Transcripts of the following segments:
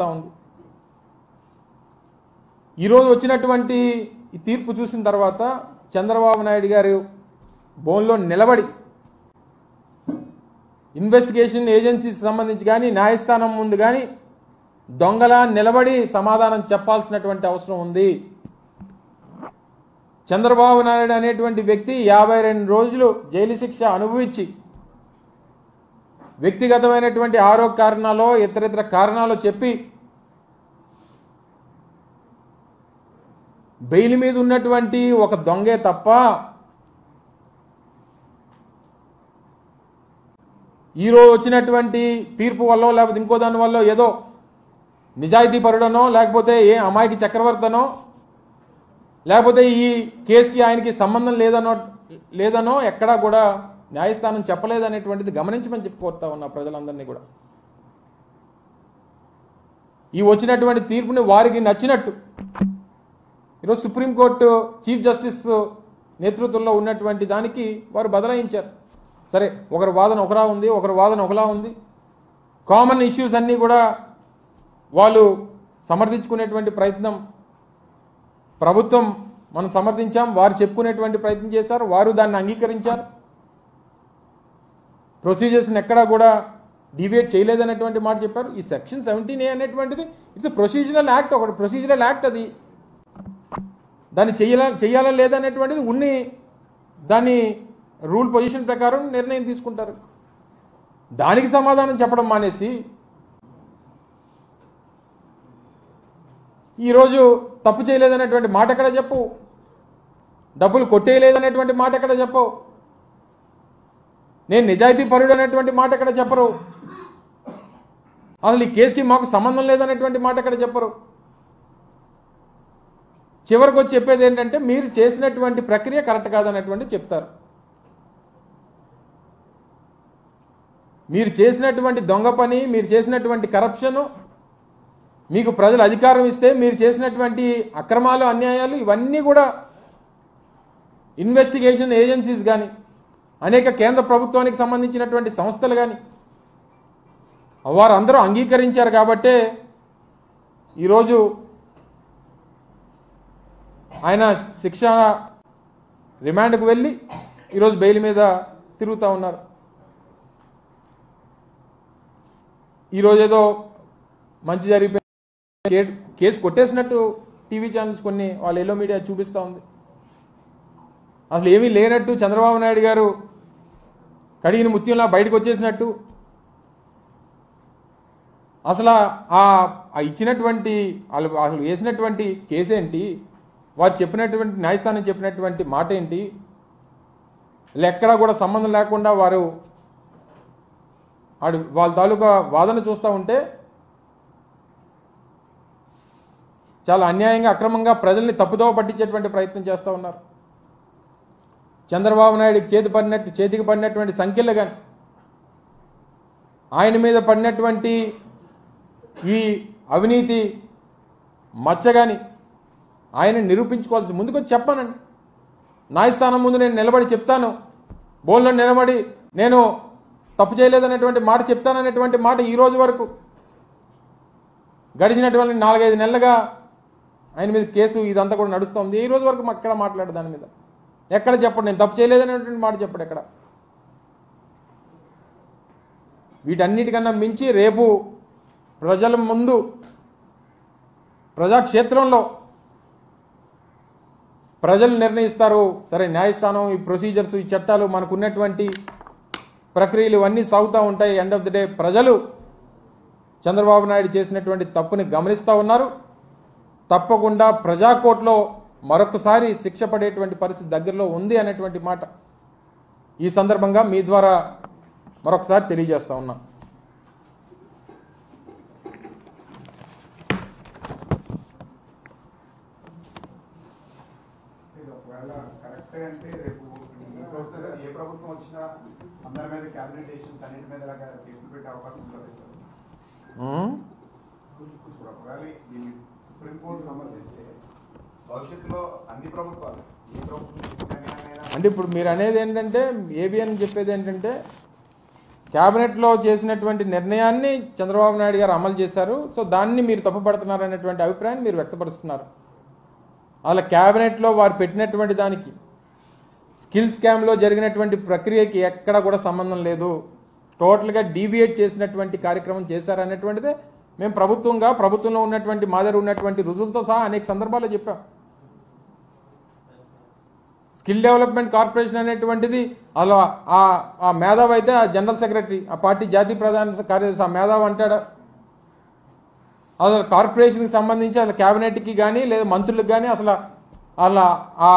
కనబడతా ఉంది. ఈరోజు వచ్చినటువంటి ఈ తీర్పు చూసిన తర్వాత చంద్రబాబు నాయుడు గారు బోన్లో నిలబడి ఇన్వెస్టిగేషన్ ఏజెన్సీకి సంబంధించి కానీ న్యాయస్థానం ముందు కానీ దొంగలా నిలబడి సమాధానం చెప్పాల్సినటువంటి అవసరం ఉంది. చంద్రబాబు నాయుడు అనేటువంటి వ్యక్తి 52 రోజులు జైలు శిక్ష అనుభవించి వ్యక్తిగతమైనటువంటి ఆరోగ్య కారణాలు ఇతరితర కారణాలు చెప్పి బెయిల్ మీద ఉన్నటువంటి ఒక దొంగే తప్ప ఈరోజు వచ్చినటువంటి తీర్పు వల్ల లేకపోతే ఇంకో దాని వల్ల ఏదో నిజాయితీ పరుడనో లేకపోతే ఏ అమాయకి చక్రవర్తనో లేకపోతే ఈ కేసుకి ఆయనకి సంబంధం లేదనో ఎక్కడా కూడా న్యాయస్థానం చెప్పలేదనేటువంటిది గమనించమని చెప్పి కోరుతా ఉన్నా ప్రజలందరినీ కూడా. ఈ వచ్చినటువంటి తీర్పుని వారికి నచ్చినట్టు ఈరోజు సుప్రీంకోర్టు చీఫ్ జస్టిస్ నేతృత్వంలో ఉన్నటువంటి దానికి వారు బదలాయించారు. సరే, ఒకరి వాదన ఒకలా ఉంది, ఒకరి వాదన ఒకలా ఉంది. కామన్ ఇష్యూస్ అన్నీ కూడా వాళ్ళు సమర్థించుకునేటువంటి ప్రయత్నం ప్రభుత్వం మనం సమర్థించాం, వారు చెప్పుకునేటువంటి ప్రయత్నం చేశారు, వారు దాన్ని అంగీకరించారు. ప్రొసీజర్స్ని ఎక్కడా కూడా డివియేట్ చేయలేదనేటువంటి మాట చెప్పారు. ఈ సెక్షన్ 17A అనేటువంటిది ఇట్స్ ప్రొసీజరల్ యాక్ట్, ఒకటి ప్రొసీజరల్ యాక్ట్. అది దాన్ని చేయాలా లేదనేటువంటిది ఉన్ని దాన్ని రూల్ పొజిషన్ ప్రకారం నిర్ణయం తీసుకుంటారు. దానికి సమాధానం చెప్పడం మానేసి ఈరోజు తప్పు చేయలేదనేటువంటి మాట ఎక్కడ చెప్పు, డబ్బులు కొట్టేయలేదనేటువంటి మాట ఎక్కడ చెప్పవు, నేను నిజాయితీ పరుడు అనేటువంటి మాట ఎక్కడ చెప్పరు, అసలు ఈ కేసుకి మాకు సంబంధం లేదనేటువంటి మాట ఎక్కడ చెప్పరు. చివరికి వచ్చి చెప్పేది ఏంటంటే మీరు చేసినటువంటి ప్రక్రియ కరెక్ట్ కాదనేటువంటి చెప్తారు. మీరు చేసినటువంటి దొంగ పని, మీరు చేసినటువంటి కరప్షను, మీకు ప్రజలు అధికారం ఇస్తే మీరు చేసినటువంటి అక్రమాలు అన్యాయాలు ఇవన్నీ కూడా ఇన్వెస్టిగేషన్ ఏజెన్సీస్ కానీ అనేక కేంద్ర ప్రభుత్వానికి సంబంధించినటువంటి సంస్థలు కానీ వారందరూ అంగీకరించారు. కాబట్టే ఈరోజు ఆయన శిక్ష రిమాండ్కు వెళ్ళి ఈరోజు బెయిల్ మీద తిరుగుతూ ఉన్నారు. ఈరోజు ఏదో మంచి జరిగిపోయి కేసు కొట్టేసినట్టు టీవీ ఛానల్స్ కొన్ని వాళ్ళ ఎల్లో మీడియా చూపిస్తూ ఉంది. అసలు ఏమీ లేనట్టు చంద్రబాబు నాయుడు గారు కడిగిన ముత్యంలా బయటకు వచ్చేసినట్టు, అసలు ఆ ఇచ్చినటువంటి అసలు వేసినటువంటి కేసేంటి, వారు చెప్పినటువంటి న్యాయస్థానం చెప్పినటువంటి మాట ఏంటి, ఎక్కడా కూడా సంబంధం లేకుండా వారు వాళ్ళ తాలూకా వాదన చూస్తూ ఉంటే చాలా అన్యాయంగా అక్రమంగా ప్రజల్ని తప్పుదోవ పట్టించేటువంటి ప్రయత్నం చేస్తూ ఉన్నారు. చంద్రబాబు నాయుడికి చేతికి పడినటువంటి సంఖ్యలు కానీ ఆయన మీద పడినటువంటి ఈ అవినీతి మచ్చ కానీ ఆయన నిరూపించుకోవాల్సి ముందుకొచ్చి చెప్పానండి. న్యాయస్థానం ముందు నేను నిలబడి చెప్తాను, బోన్లో నిలబడి నేను తప్పు చేయలేదనేటువంటి మాట చెప్తాననేటువంటి మాట ఈ రోజు వరకు గడిచినటువంటి 4-5 నెలలుగా ఆయన మీద కేసు ఇదంతా కూడా నడుస్తుంది. ఈ రోజు వరకు ఎక్కడ మాట్లాడు దాని మీద ఎక్కడ చెప్పడు, నేను తప్పు చేయలేదనేటువంటి మాట చెప్పడు ఎక్కడ. వీటన్నిటికన్నా మించి రేపు ప్రజల ముందు ప్రజాక్షేత్రంలో ప్రజలు నిర్ణయిస్తారు. సరే, న్యాయస్థానం ఈ ప్రొసీజర్స్ ఈ చట్టాలు మనకున్నటువంటి ప్రక్రియలు ఇవన్నీ సాగుతూ ఉంటాయి. ఎండ్ ఆఫ్ ది డే ప్రజలు చంద్రబాబు నాయుడు చేసినటువంటి తప్పుని గమనిస్తూ ఉన్నారు. తప్పకుండా ప్రజాకోర్టులో మరొకసారి శిక్ష పడేటువంటి పరిస్థితి దగ్గరలో ఉంది అనేటువంటి మాట ఈ సందర్భంగా మీ ద్వారా మరొకసారి తెలియజేస్తా ఉన్నా. అంటే ఇప్పుడు మీరు అనేది ఏంటంటే ఏబిఎన్ చెప్పేది ఏంటంటే క్యాబినెట్లో చేసినటువంటి నిర్ణయాన్ని చంద్రబాబు నాయుడు గారు అమలు చేశారు. సో దాన్ని మీరు తప్పుపడుతున్నారు అనేటువంటి అభిప్రాయాన్ని మీరు వ్యక్తపరుస్తున్నారు. అలా క్యాబినెట్లో వారు పెట్టినటువంటి దానికి స్కిల్ స్కామ్లో జరిగినటువంటి ప్రక్రియకి ఎక్కడ కూడా సంబంధం లేదు, టోటల్గా డీవియేట్ చేసినటువంటి కార్యక్రమం చేశారనేటువంటిదే మేము ప్రభుత్వంలో ఉన్నటువంటి మా దగ్గర ఉన్నటువంటి రుజువులతో సహా అనేక సందర్భాల్లో చెప్పాం. స్కిల్ డెవలప్మెంట్ కార్పొరేషన్ అనేటువంటిది అలా ఆ మేధావి అయితే ఆ జనరల్ సెక్రటరీ, ఆ పార్టీ జాతీయ ప్రధాన కార్యదర్శి ఆ మేధావి అంటాడు. అసలు కార్పొరేషన్కి సంబంధించి అసలు క్యాబినెట్కి కానీ లేదా మంత్రులకు కానీ అసలు అలా ఆ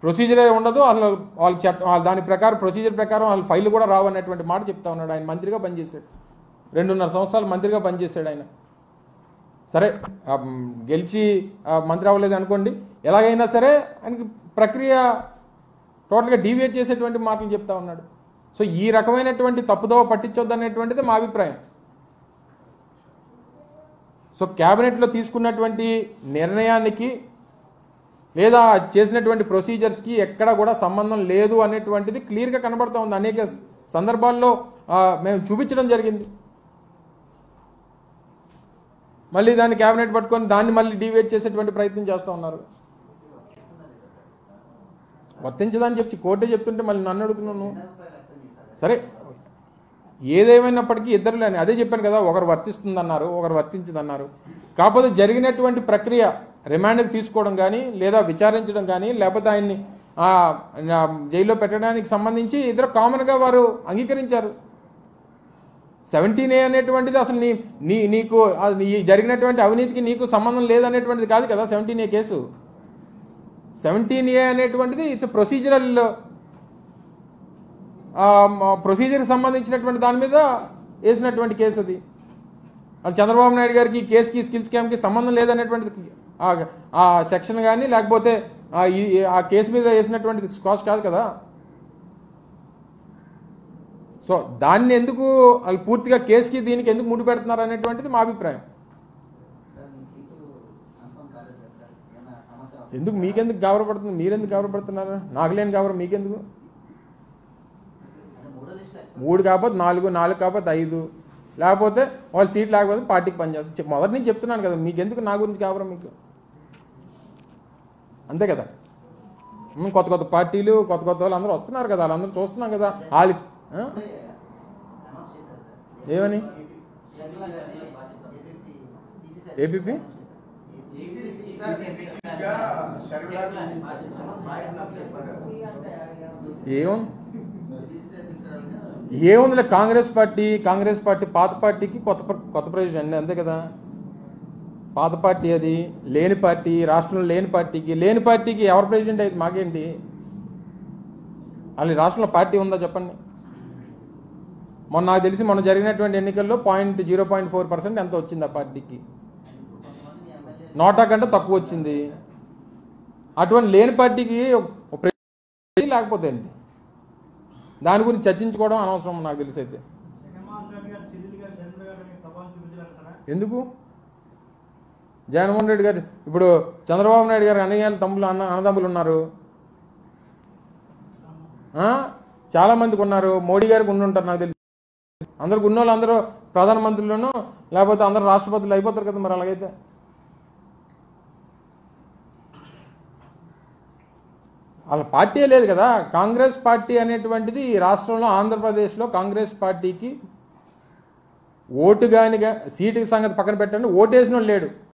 ప్రొసీజరే ఉండదు. అసలు వాళ్ళ దాని ప్రకారం ప్రొసీజర్ ప్రకారం వాళ్ళ ఫైల్ కూడా రావు అనేటువంటి మాట చెప్తా ఉన్నాడు. ఆయన మంత్రిగా పనిచేశాడు, 2.5 సంవత్సరాలు మంత్రిగా పనిచేశాడు ఆయన. సరే గెలిచి మంత్రి అవ్వలేదు అనుకోండి, ఎలాగైనా సరే ఆయనకి ప్రక్రియ టోటల్గా డీవియేట్ చేసేటువంటి మాటలు చెప్తా ఉన్నాడు. సో ఈ రకమైనటువంటి తప్పుదోవ పట్టించొద్దు అనేటువంటిది మా అభిప్రాయం. సో క్యాబినెట్లో తీసుకున్నటువంటి నిర్ణయానికి లేదా చేసినటువంటి ప్రొసీజర్స్కి ఎక్కడ కూడా సంబంధం లేదు అనేటువంటిది క్లియర్గా కనబడుతూ ఉంది. అనేక సందర్భాల్లో మేము చూపించడం జరిగింది. మళ్ళీ దాన్ని క్యాబినెట్ పట్టుకొని దాన్ని మళ్ళీ డీవియేట్ చేసేటువంటి ప్రయత్నం చేస్తూ ఉన్నారు. వర్తించదని చెప్పి కోర్టే చెప్తుంటే మళ్ళీ నన్ను అడుగుతున్నాను. సరే ఏదేమైనప్పటికీ ఇద్దరులేని అదే చెప్పాను కదా, ఒకరు వర్తిస్తుందన్నారు, ఒకరు వర్తించదన్నారు. కాకపోతే జరిగినటువంటి ప్రక్రియ రిమాండ్కి తీసుకోవడం కానీ లేదా విచారించడం కానీ లేకపోతే ఆయన్ని జైల్లో పెట్టడానికి సంబంధించి ఇద్దరు కామన్గా వారు అంగీకరించారు. 17A అనేటువంటిది అసలు నీకు జరిగినటువంటి అవినీతికి నీకు సంబంధం లేదనేటువంటిది కాదు కదా 17A కేసు. 17A అనేటువంటిది ఇట్స్ ప్రొసీజర్కి సంబంధించినటువంటి దాని మీద వేసినటువంటి కేసు అది. అది చంద్రబాబు నాయుడు గారికి కేసుకి స్కిల్ స్కామ్కి సంబంధం లేదనేటువంటిది ఆ సెక్షన్ కానీ లేకపోతే ఆ కేసు మీద వేసినటువంటిది స్కాష్ కాదు కదా. సో దాన్ని ఎందుకు వాళ్ళు పూర్తిగా కేసుకి దీనికి ఎందుకు ముడి పెడుతున్నారు అనేటువంటిది మా అభిప్రాయం. ఎందుకు మీకెందుకు గౌరవపడుతుంది, మీరెందుకు గౌరవపడుతున్నారు? నాకు లేని గౌరవం మీకెందుకు? 3 కాకపోతే 4, 4 కాకపోతే 5, లేకపోతే వాళ్ళ సీట్ లేకపోతే పార్టీకి పనిచేస్తారు. మొదటి నుంచి చెప్తున్నాను కదా, మీకెందుకు నా గురించి గౌరవం మీకు? అంతే కదా. కొత్త పార్టీలు కొత్త వాళ్ళు అందరూ వస్తున్నారు కదా, వాళ్ళందరూ చూస్తున్నాం కదా. వాళ్ళు ఏమని ఏపీపీ ఏముందిలే, కాంగ్రెస్ పార్టీ పాత పార్టీకి కొత్త ప్రెసిడెంట్ అంతే కదా. పాత పార్టీ అది లేని పార్టీ, రాష్ట్రంలో లేని పార్టీకి ఎవరు ప్రెసిడెంట్ అయితే మాకేంటి? వాళ్ళు రాష్ట్రంలో పార్టీ ఉందా చెప్పండి. నాకు తెలిసి మొన్న జరిగినటువంటి ఎన్నికల్లో 0.4% ఎంత వచ్చింది ఆ పార్టీకి, నోటా కంటే తక్కువ వచ్చింది. అటువంటి లేని పార్టీకి లేకపోతే ఏంటి? దాని గురించి చర్చించుకోవడం అనవసరం నాకు తెలిసి. అయితే ఎందుకు జగన్మోహన్ రెడ్డి గారు ఇప్పుడు చంద్రబాబు నాయుడు గారు అన్నదమ్ములు ఉన్నారు, చాలామందికి ఉన్నారు. మోడీ గారికి ఉండుంటారు నాకు తెలిసి. అందరికి ఉన్న వాళ్ళు అందరూ ప్రధానమంత్రులను లేకపోతే అందరూ రాష్ట్రపతులు అయిపోతారు కదా. మరి అలాగైతే వాళ్ళ పార్టీ లేదు కదా. కాంగ్రెస్ పార్టీ అనేటువంటిది ఈ రాష్ట్రంలో ఆంధ్రప్రదేశ్లో కాంగ్రెస్ పార్టీకి ఓటు కానీ సీటు సంగతి పక్కన పెట్టండి, ఓటేసిన లేడు.